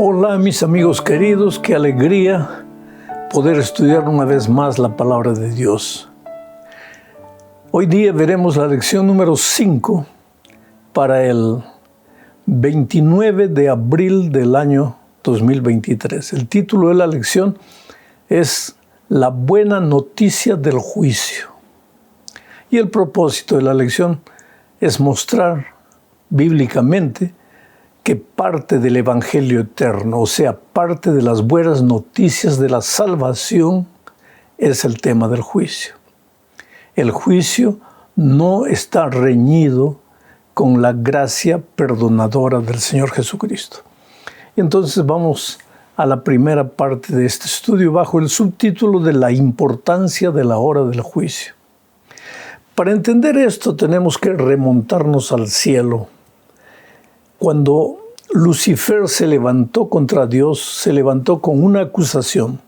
Hola mis amigos queridos, qué alegría poder estudiar una vez más la palabra de Dios. Hoy día veremos la lección número 5 para el 29 de abril del año 2023. El título de la lección es La buena noticia del juicio. Y el propósito de la lección es mostrar bíblicamente que parte del Evangelio eterno, o sea, parte de las buenas noticias de la salvación, es el tema del juicio. El juicio no está reñido con la gracia perdonadora del Señor Jesucristo. Y entonces vamos a la primera parte de este estudio bajo el subtítulo de la importancia de la hora del juicio. Para entender esto tenemos que remontarnos al cielo. Cuando Lucifer se levantó contra Dios, se levantó con una acusación,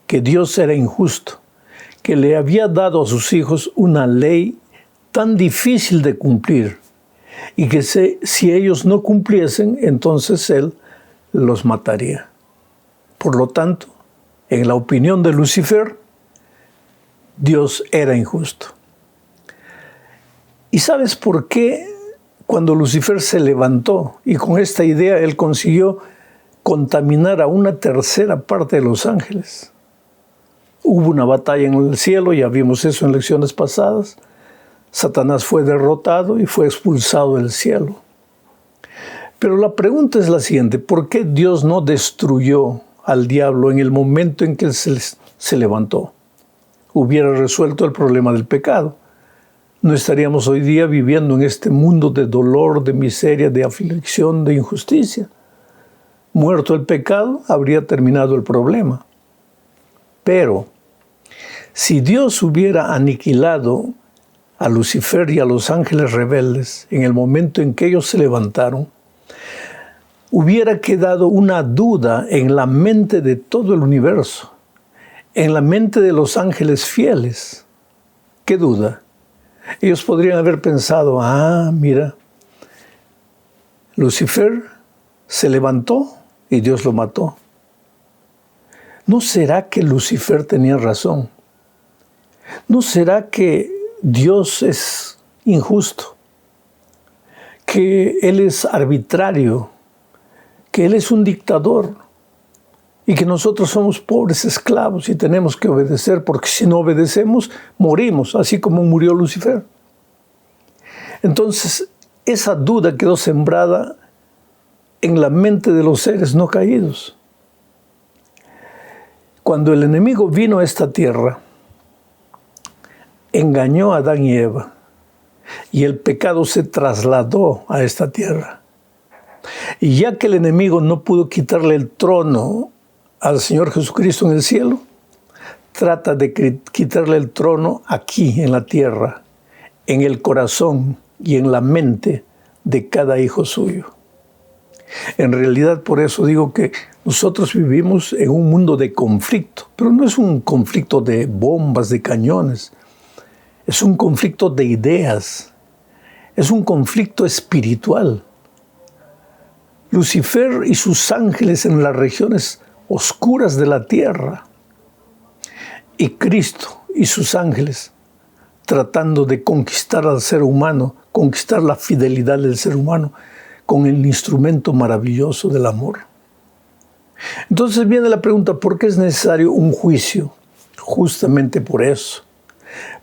que Dios era injusto, que le había dado a sus hijos una ley tan difícil de cumplir, y que si ellos no cumpliesen, entonces Él los mataría. Por lo tanto, en la opinión de Lucifer, Dios era injusto. ¿Y sabes por qué? Cuando Lucifer se levantó y con esta idea él consiguió contaminar a una tercera parte de los ángeles. Hubo una batalla en el cielo, ya vimos eso en lecciones pasadas. Satanás fue derrotado y fue expulsado del cielo. Pero la pregunta es la siguiente: ¿por qué Dios no destruyó al diablo en el momento en que él se levantó? Hubiera resuelto el problema del pecado. No estaríamos hoy día viviendo en este mundo de dolor, de miseria, de aflicción, de injusticia. Muerto el pecado, habría terminado el problema. Pero si Dios hubiera aniquilado a Lucifer y a los ángeles rebeldes en el momento en que ellos se levantaron, hubiera quedado una duda en la mente de todo el universo, en la mente de los ángeles fieles. ¿Qué duda? Ellos podrían haber pensado: mira, Lucifer se levantó y Dios lo mató. ¿No será que Lucifer tenía razón? ¿No será que Dios es injusto? ¿Que Él es arbitrario? ¿Que Él es un dictador? Y que nosotros somos pobres esclavos y tenemos que obedecer, porque si no obedecemos, morimos, así como murió Lucifer. Entonces, esa duda quedó sembrada en la mente de los seres no caídos. Cuando el enemigo vino a esta tierra, engañó a Adán y Eva, y el pecado se trasladó a esta tierra. Y ya que el enemigo no pudo quitarle el trono al Señor Jesucristo en el cielo, trata de quitarle el trono aquí en la tierra, en el corazón y en la mente de cada hijo suyo. En realidad, por eso digo que nosotros vivimos en un mundo de conflicto, pero no es un conflicto de bombas, de cañones, es un conflicto de ideas, es un conflicto espiritual. Lucifer y sus ángeles en las regiones oscuras de la tierra, y Cristo y sus ángeles tratando de conquistar al ser humano, conquistar la fidelidad del ser humano con el instrumento maravilloso del amor. Entonces viene la pregunta: ¿por qué es necesario un juicio? Justamente por eso,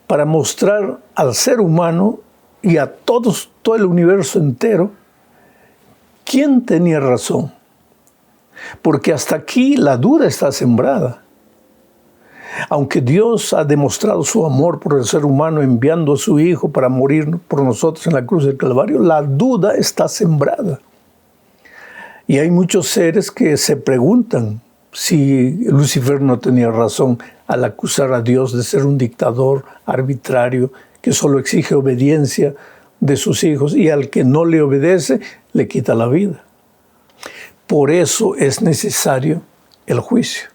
para mostrar al ser humano y a todo el universo entero quién tenía razón. Porque hasta aquí la duda está sembrada. Aunque Dios ha demostrado su amor por el ser humano enviando a su Hijo para morir por nosotros en la cruz del Calvario, la duda está sembrada. Y hay muchos seres que se preguntan si Lucifer no tenía razón al acusar a Dios de ser un dictador arbitrario que solo exige obediencia de sus hijos y al que no le obedece le quita la vida. Por eso es necesario el juicio.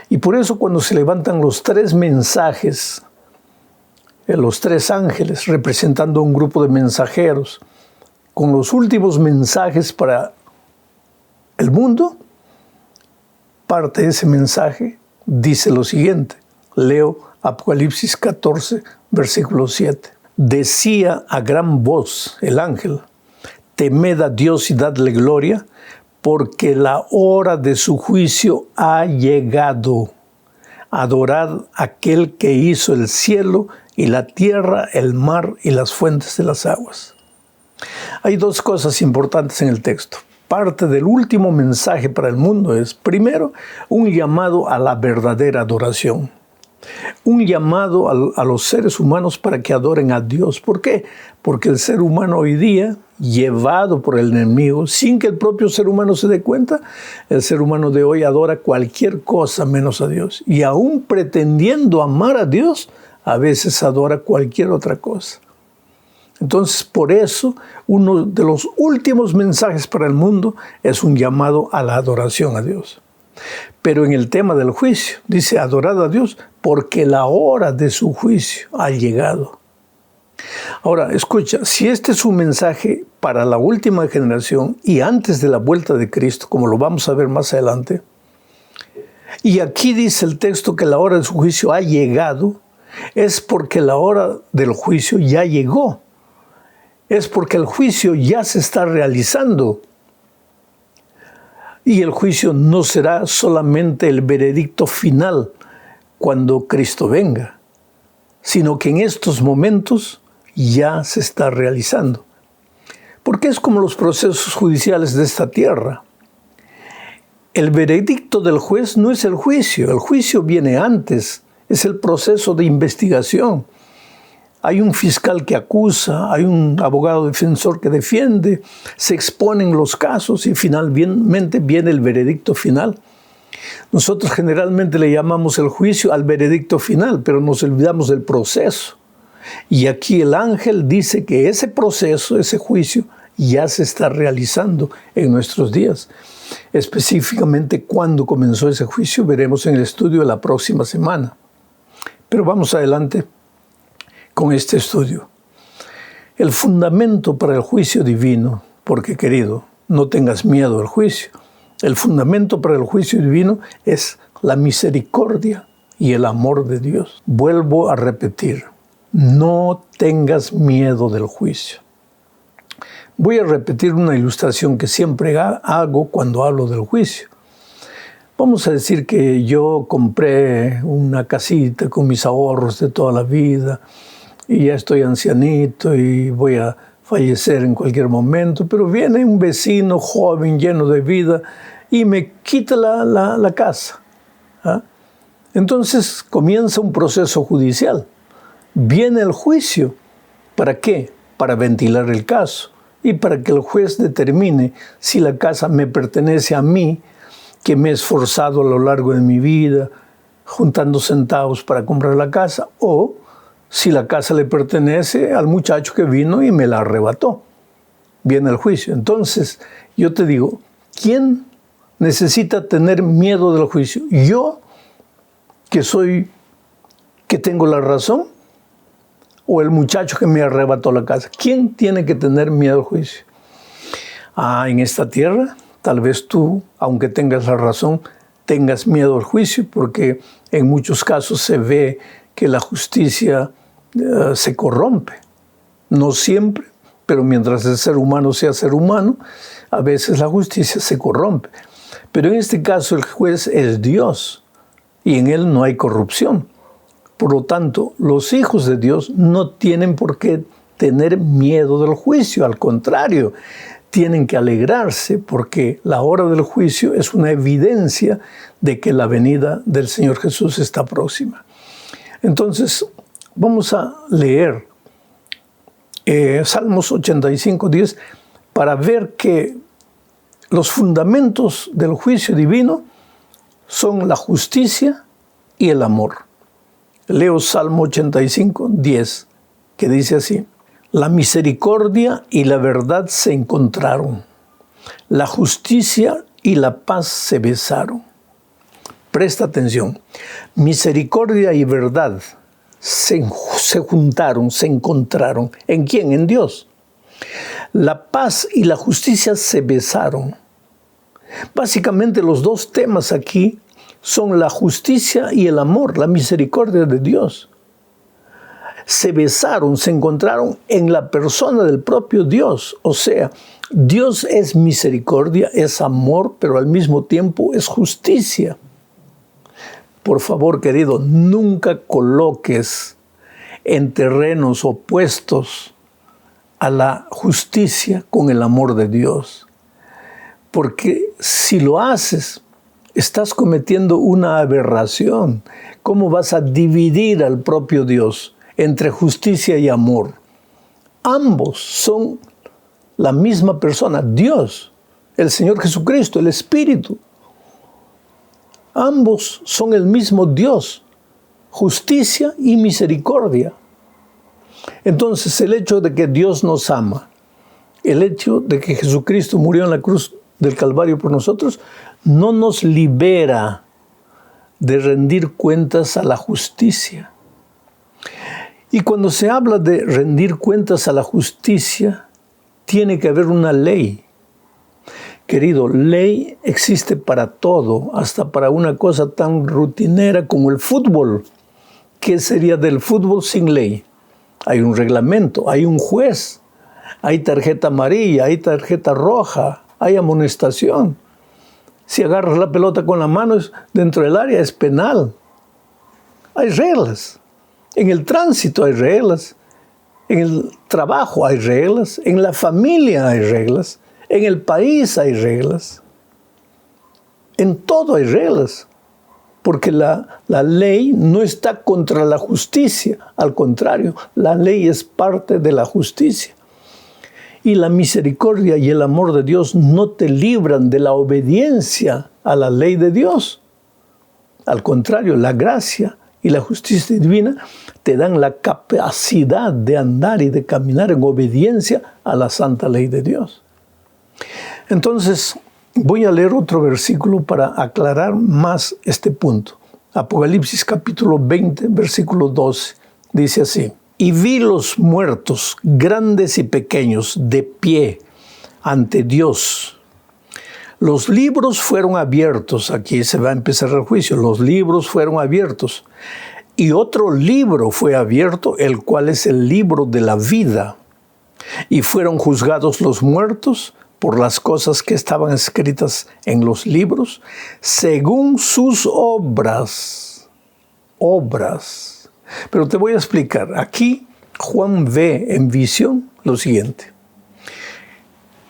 Y por eso cuando se levantan los tres mensajes, los tres ángeles representando un grupo de mensajeros, con los últimos mensajes para el mundo, parte de ese mensaje dice lo siguiente. Leo Apocalipsis 14, versículo 7. Decía a gran voz el ángel: temed a Dios y dadle gloria, porque la hora de su juicio ha llegado. Adorad a aquel que hizo el cielo y la tierra, el mar y las fuentes de las aguas. Hay dos cosas importantes en el texto. Parte del último mensaje para el mundo es, primero, un llamado a la verdadera adoración. Un llamado a los seres humanos para que adoren a Dios. ¿Por qué? Porque el ser humano hoy día, llevado por el enemigo, sin que el propio ser humano se dé cuenta, el ser humano de hoy adora cualquier cosa menos a Dios. Y aún pretendiendo amar a Dios, a veces adora cualquier otra cosa. Entonces, por eso, uno de los últimos mensajes para el mundo es un llamado a la adoración a Dios. Pero en el tema del juicio, dice, adorad a Dios porque la hora de su juicio ha llegado. Ahora, escucha, si este es un mensaje para la última generación y antes de la vuelta de Cristo, como lo vamos a ver más adelante, y aquí dice el texto que la hora de su juicio ha llegado, es porque la hora del juicio ya llegó. Es porque el juicio ya se está realizando. Y el juicio no será solamente el veredicto final cuando Cristo venga, sino que en estos momentos ya se está realizando. Porque es como los procesos judiciales de esta tierra. El veredicto del juez no es el juicio viene antes, es el proceso de investigación. Hay un fiscal que acusa, hay un abogado defensor que defiende, se exponen los casos y finalmente viene el veredicto final. Nosotros generalmente le llamamos el juicio al veredicto final, pero nos olvidamos del proceso. Y aquí el ángel dice que ese proceso, ese juicio, ya se está realizando en nuestros días. Específicamente cuándo comenzó ese juicio veremos en el estudio de la próxima semana. Pero vamos adelante con este estudio. El fundamento para el juicio divino, porque querido, no tengas miedo al juicio. El fundamento para el juicio divino es la misericordia y el amor de Dios. Vuelvo a repetir, no tengas miedo del juicio. Voy a repetir una ilustración que siempre hago cuando hablo del juicio. Vamos a decir que yo compré una casita con mis ahorros de toda la vida y ya estoy ancianito y voy a fallecer en cualquier momento, pero viene un vecino joven lleno de vida y me quita la casa. ¿Ah? Entonces comienza un proceso judicial. Viene el juicio. ¿Para qué? Para ventilar el caso y para que el juez determine si la casa me pertenece a mí, que me he esforzado a lo largo de mi vida juntando centavos para comprar la casa, o si la casa le pertenece al muchacho que vino y me la arrebató. Viene el juicio. Entonces, yo te digo, ¿quién necesita tener miedo del juicio? ¿Yo, que tengo la razón? ¿O el muchacho que me arrebató la casa? ¿Quién tiene que tener miedo al juicio? En esta tierra, tal vez tú, aunque tengas la razón, tengas miedo al juicio, porque en muchos casos se ve que la justicia se corrompe. No siempre, pero mientras el ser humano sea ser humano, a veces la justicia se corrompe. Pero en este caso el juez es Dios y en él no hay corrupción. Por lo tanto, los hijos de Dios no tienen por qué tener miedo del juicio. Al contrario, tienen que alegrarse porque la hora del juicio es una evidencia de que la venida del Señor Jesús está próxima. Entonces, vamos a leer Salmos 85:10 para ver que los fundamentos del juicio divino son la justicia y el amor. Leo Salmo 85:10, que dice así: la misericordia y la verdad se encontraron, la justicia y la paz se besaron. Presta atención, misericordia y verdad se juntaron, se encontraron. ¿En quién? En Dios. La paz y la justicia se besaron. Básicamente los dos temas aquí son la justicia y el amor, la misericordia de Dios. Se besaron, se encontraron en la persona del propio Dios. O sea, Dios es misericordia, es amor, pero al mismo tiempo es justicia. Por favor, querido, nunca coloques en terrenos opuestos a la justicia con el amor de Dios. Porque si lo haces, estás cometiendo una aberración. ¿Cómo vas a dividir al propio Dios entre justicia y amor? Ambos son la misma persona, Dios, el Señor Jesucristo, el Espíritu. Ambos son el mismo Dios, justicia y misericordia. Entonces, el hecho de que Dios nos ama, el hecho de que Jesucristo murió en la cruz del Calvario por nosotros, no nos libera de rendir cuentas a la justicia. Y cuando se habla de rendir cuentas a la justicia, tiene que haber una ley. Querido, ley existe para todo, hasta para una cosa tan rutinera como el fútbol. ¿Qué sería del fútbol sin ley? Hay un reglamento, hay un juez, hay tarjeta amarilla, hay tarjeta roja, hay amonestación. Si agarras la pelota con la mano dentro del área es penal. Hay reglas. En el tránsito hay reglas. En el trabajo hay reglas. En la familia hay reglas. En el país hay reglas. En todo hay reglas. Porque la ley no está contra la justicia. Al contrario, la ley es parte de la justicia. Y la misericordia y el amor de Dios no te libran de la obediencia a la ley de Dios. Al contrario, la gracia y la justicia divina te dan la capacidad de andar y de caminar en obediencia a la santa ley de Dios. Entonces, voy a leer otro versículo para aclarar más este punto. Apocalipsis capítulo 20, versículo 12, dice así: Y vi los muertos, grandes y pequeños, de pie ante Dios. Los libros fueron abiertos. Aquí se va a empezar el juicio. Los libros fueron abiertos. Y otro libro fue abierto, el cual es el libro de la vida. Y fueron juzgados los muertos por las cosas que estaban escritas en los libros, según sus obras. Obras. Pero te voy a explicar. Aquí Juan ve en visión lo siguiente.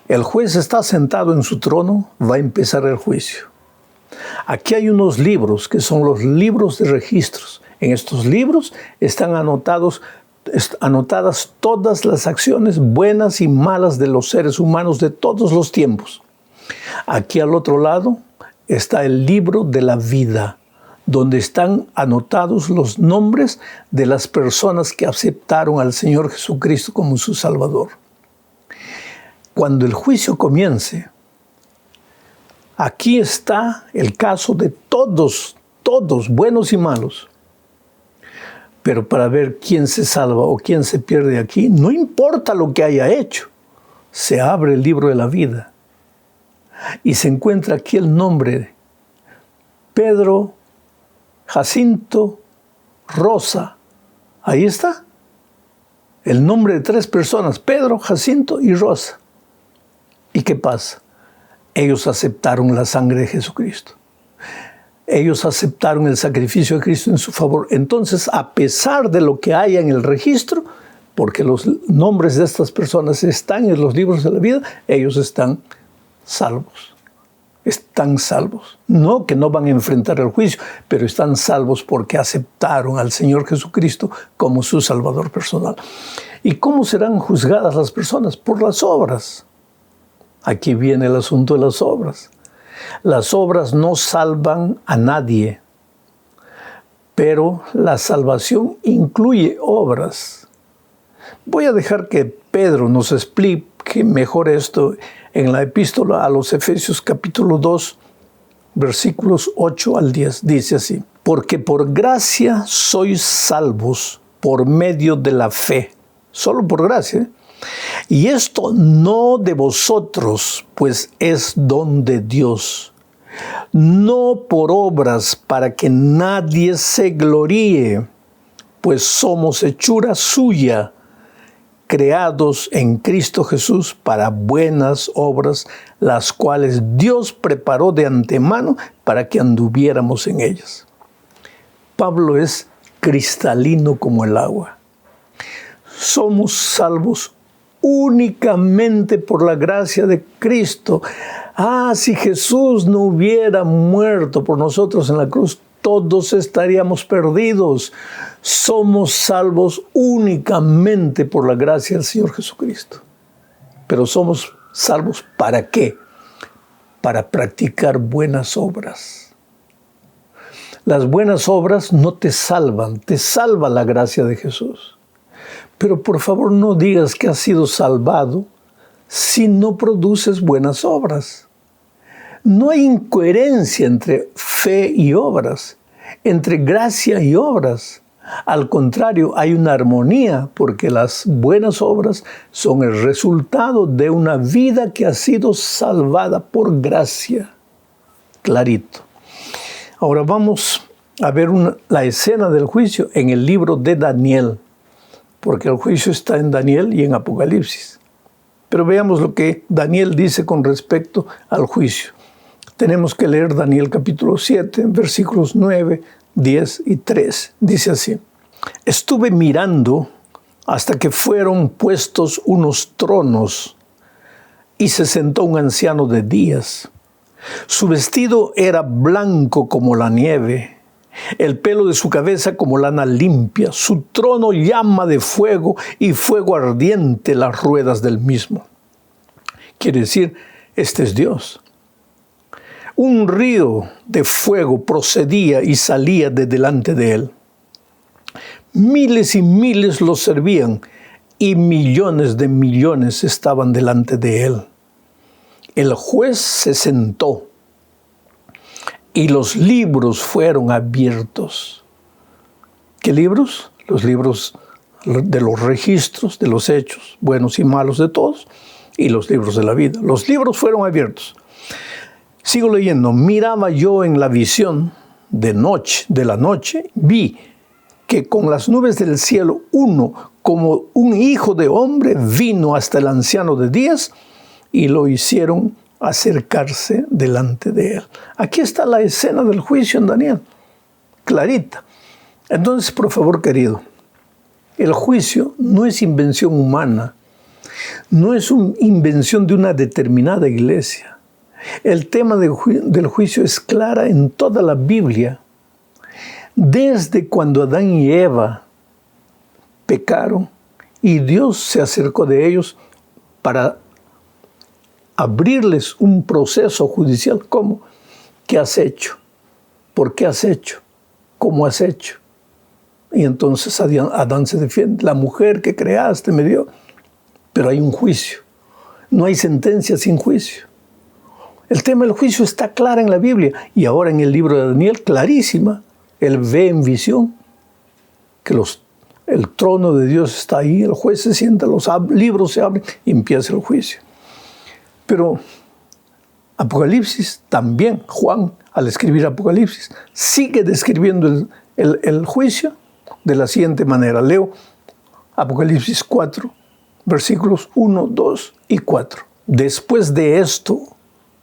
El juez está sentado en su trono, va a empezar el juicio. Aquí hay unos libros que son los libros de registros. En estos libros están anotadas todas las acciones buenas y malas de los seres humanos de todos los tiempos. Aquí al otro lado está el libro de la vida, donde están anotados los nombres de las personas que aceptaron al Señor Jesucristo como su Salvador. Cuando el juicio comience, aquí está el caso de todos, buenos y malos. Pero para ver quién se salva o quién se pierde aquí, no importa lo que haya hecho, se abre el libro de la vida y se encuentra aquí el nombre de Pedro, Jacinto, Rosa. Ahí está. El nombre de 3 personas, Pedro, Jacinto y Rosa. ¿Y qué pasa? Ellos aceptaron la sangre de Jesucristo. Ellos aceptaron el sacrificio de Cristo en su favor. Entonces, a pesar de lo que haya en el registro, porque los nombres de estas personas están en los libros de la vida, ellos están salvos. Están salvos. No que no van a enfrentar el juicio, pero están salvos porque aceptaron al Señor Jesucristo como su Salvador personal. ¿Y cómo serán juzgadas las personas? Por las obras. Aquí viene el asunto de las obras. Las obras no salvan a nadie, pero la salvación incluye obras. Voy a dejar que Pedro nos explique mejor esto en la epístola a los Efesios capítulo 2, versículos 8 al 10. Dice así: Porque por gracia sois salvos por medio de la fe. Solo por gracia, Y esto no de vosotros, pues es don de Dios, no por obras para que nadie se gloríe, pues somos hechura suya, creados en Cristo Jesús para buenas obras, las cuales Dios preparó de antemano para que anduviéramos en ellas. Pablo es cristalino como el agua. Somos salvos únicamente por la gracia de Cristo. Si Jesús no hubiera muerto por nosotros en la cruz, todos estaríamos perdidos. Somos salvos únicamente por la gracia del Señor Jesucristo. Pero somos salvos ¿para qué? Para practicar buenas obras. Las buenas obras no te salvan, te salva la gracia de Jesús. Pero por favor no digas que has sido salvado si no produces buenas obras. No hay incoherencia entre fe y obras, entre gracia y obras. Al contrario, hay una armonía porque las buenas obras son el resultado de una vida que ha sido salvada por gracia. Clarito. Ahora vamos a ver la escena del juicio en el libro de Daniel, porque el juicio está en Daniel y en Apocalipsis. Pero veamos lo que Daniel dice con respecto al juicio. Tenemos que leer Daniel capítulo 7, versículos 9, 10 y 13. Dice así: estuve mirando hasta que fueron puestos unos tronos y se sentó un anciano de días. Su vestido era blanco como la nieve, el pelo de su cabeza como lana limpia, su trono llama de fuego y fuego ardiente las ruedas del mismo. Quiere decir, este es Dios. Un río de fuego procedía y salía de delante de él. Miles y miles lo servían y millones de millones estaban delante de él. El juez se sentó y los libros fueron abiertos. ¿Qué libros? Los libros de los registros, de los hechos, buenos y malos de todos, y los libros de la vida. Los libros fueron abiertos. Sigo leyendo. Miraba yo en la visión de la noche, vi que con las nubes del cielo uno, como un hijo de hombre, vino hasta el anciano de días y lo hicieron acercarse delante de él. Aquí está la escena del juicio en Daniel, clarita. Entonces, por favor, querido, el juicio no es invención humana, no es una invención de una determinada iglesia. El tema del juicio es clara en toda la Biblia. Desde cuando Adán y Eva pecaron y Dios se acercó de ellos para abrirles un proceso judicial. ¿Cómo? ¿Qué has hecho? ¿Por qué has hecho? ¿Cómo has hecho? Y entonces Adán se defiende. La mujer que creaste me dio. Pero hay un juicio. No hay sentencia sin juicio. El tema del juicio está claro en la Biblia. Y ahora en el libro de Daniel, clarísima. Él ve en visión que el trono de Dios está ahí. El juez se sienta, los libros se abren y empieza el juicio. Pero Apocalipsis también, Juan, al escribir Apocalipsis, sigue describiendo el juicio de la siguiente manera. Leo Apocalipsis 4, versículos 1, 2 y 4. Después de esto,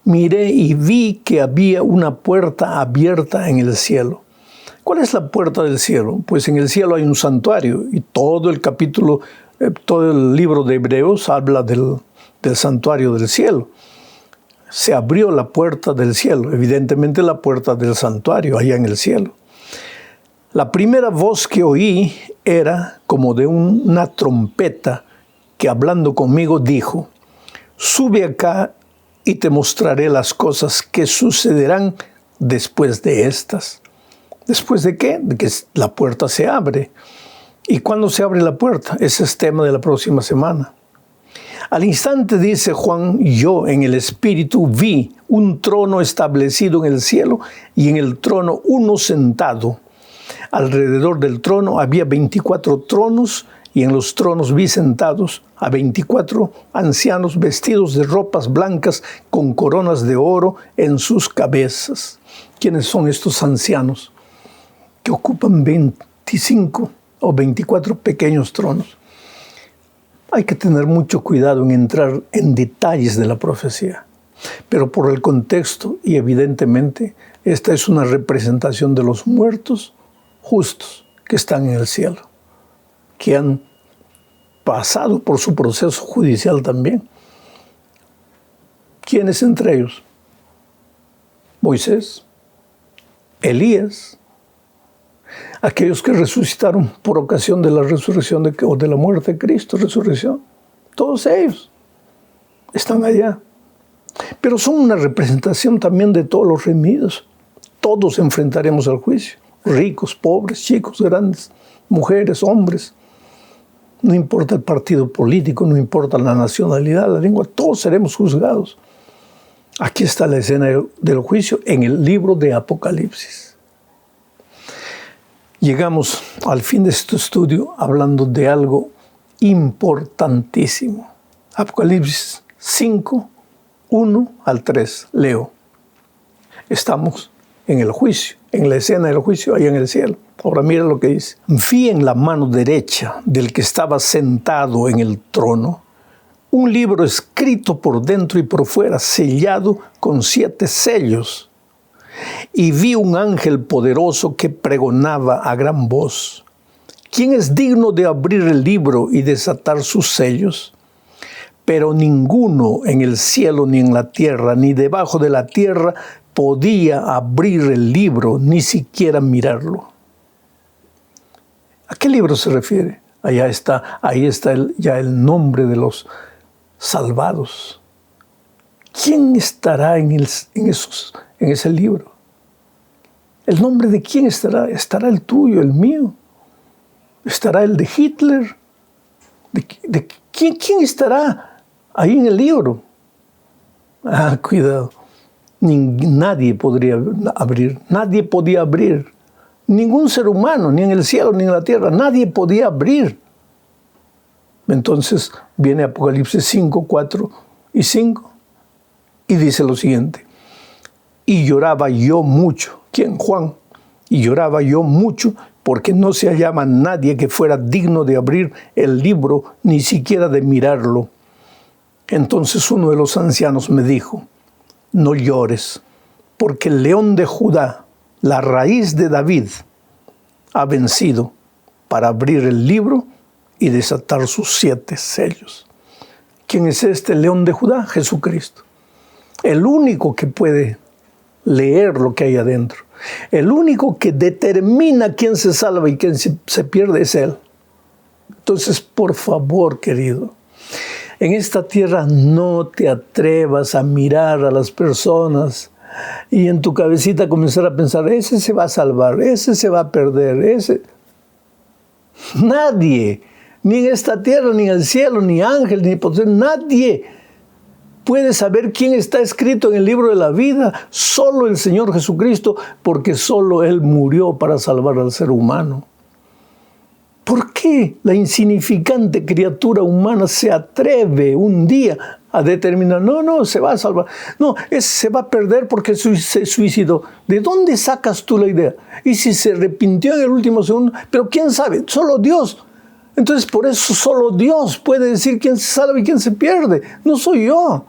miré y vi que había una puerta abierta en el cielo. ¿Cuál es la puerta del cielo? Pues en el cielo hay un santuario y todo el capítulo, todo el libro de Hebreos habla del santuario del cielo. Se abrió la puerta del cielo, evidentemente la puerta del santuario, allá en el cielo. La primera voz que oí era como de una trompeta que hablando conmigo dijo: sube acá y te mostraré las cosas que sucederán después de estas. ¿Después de qué? De que la puerta se abre. ¿Y cuándo se abre la puerta? Ese es tema de la próxima semana. Al instante, dice Juan, yo en el Espíritu vi un trono establecido en el cielo y en el trono uno sentado. Alrededor del trono había 24 tronos y en los tronos vi sentados a 24 ancianos vestidos de ropas blancas con coronas de oro en sus cabezas. ¿Quiénes son estos ancianos que ocupan 25 o 24 pequeños tronos? Hay que tener mucho cuidado en entrar en detalles de la profecía, pero por el contexto y evidentemente esta es una representación de los muertos justos que están en el cielo, que han pasado por su proceso judicial también. ¿Quiénes entre ellos? Moisés, Elías, aquellos que resucitaron por ocasión de la resurrección o de la muerte de Cristo, resurrección. Todos ellos están allá. Pero son una representación también de todos los redimidos. Todos enfrentaremos al juicio. Ricos, pobres, chicos, grandes, mujeres, hombres. No importa el partido político, no importa la nacionalidad, la lengua, todos seremos juzgados. Aquí está la escena del juicio en el libro de Apocalipsis. Llegamos al fin de este estudio hablando de algo importantísimo. Apocalipsis 5, 1 al 3. Leo. Estamos en el juicio, en la escena del juicio, ahí en el cielo. Ahora mira lo que dice. Vi en la mano derecha del que estaba sentado en el trono un libro escrito por dentro y por fuera, sellado con 7 sellos. Y vi un ángel poderoso que pregonaba a gran voz: ¿quién es digno de abrir el libro y desatar sus sellos? Pero ninguno en el cielo, ni en la tierra, ni debajo de la tierra podía abrir el libro, ni siquiera mirarlo. ¿A qué libro se refiere? Ahí está ya el nombre de los salvados. ¿Quién estará en ese libro? ¿El nombre de quién estará? ¿Estará el tuyo, el mío? ¿Estará el de Hitler? ¿Quién estará ahí en el libro? Cuidado. Nadie podría abrir. Nadie podía abrir. Ningún ser humano, ni en el cielo ni en la tierra, nadie podía abrir. Entonces viene Apocalipsis 5, 4 y 5 y dice lo siguiente: y lloraba yo mucho. ¿Quién? Juan. Y lloraba yo mucho porque no se hallaba nadie que fuera digno de abrir el libro, ni siquiera de mirarlo. Entonces uno de los ancianos me dijo: no llores, porque el león de Judá, la raíz de David, ha vencido para abrir el libro y desatar sus 7 sellos. ¿Quién es este león de Judá? Jesucristo. El único que puede leer lo que hay adentro. El único que determina quién se salva y quién se pierde es Él. Entonces, por favor, querido, en esta tierra no te atrevas a mirar a las personas y en tu cabecita comenzar a pensar: ese se va a salvar, ese se va a perder, ese. Nadie, ni en esta tierra, ni en el cielo, ni ángel, ni poder, nadie puede saber quién está escrito en el libro de la vida. Solo el Señor Jesucristo, porque solo Él murió para salvar al ser humano. ¿Por qué la insignificante criatura humana se atreve un día a determinar: no, se va a salvar, no, se va a perder porque se suicidó? ¿De dónde sacas tú la idea? Y si se arrepintió en el último segundo, pero quién sabe, solo Dios. Entonces por eso solo Dios puede decir quién se salva y quién se pierde, no soy yo.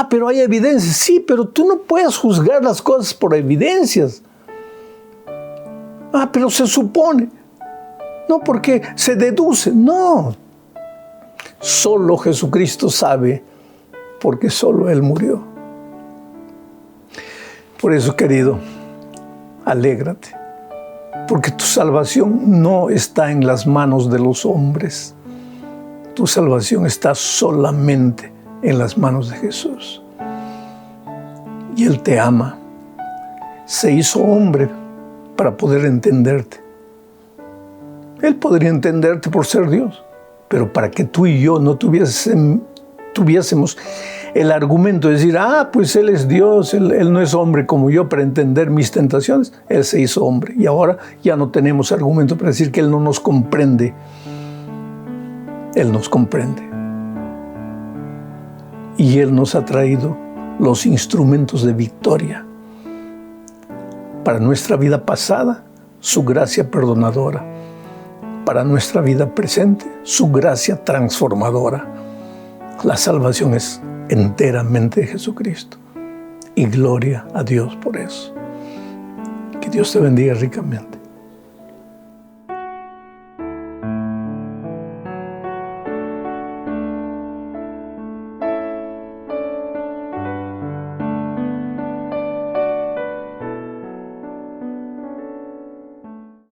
Pero hay evidencias. Sí, pero tú no puedes juzgar las cosas por evidencias. Pero se supone. No, porque se deduce. No. Solo Jesucristo sabe, porque solo Él murió. Por eso, querido, alégrate, porque tu salvación no está en las manos de los hombres. Tu salvación está solamente en las manos de Jesús. Y Él te ama. Se hizo hombre para poder entenderte. Él podría entenderte por ser Dios, pero para que tú y yo no tuviésemos el argumento de decir: pues Él es Dios, él no es hombre como yo para entender mis tentaciones. Él se hizo hombre y ahora ya no tenemos argumento para decir que Él no nos comprende. Él nos comprende. Y Él nos ha traído los instrumentos de victoria para nuestra vida pasada, su gracia perdonadora. Para nuestra vida presente, su gracia transformadora. La salvación es enteramente de Jesucristo. Y gloria a Dios por eso. Que Dios te bendiga ricamente.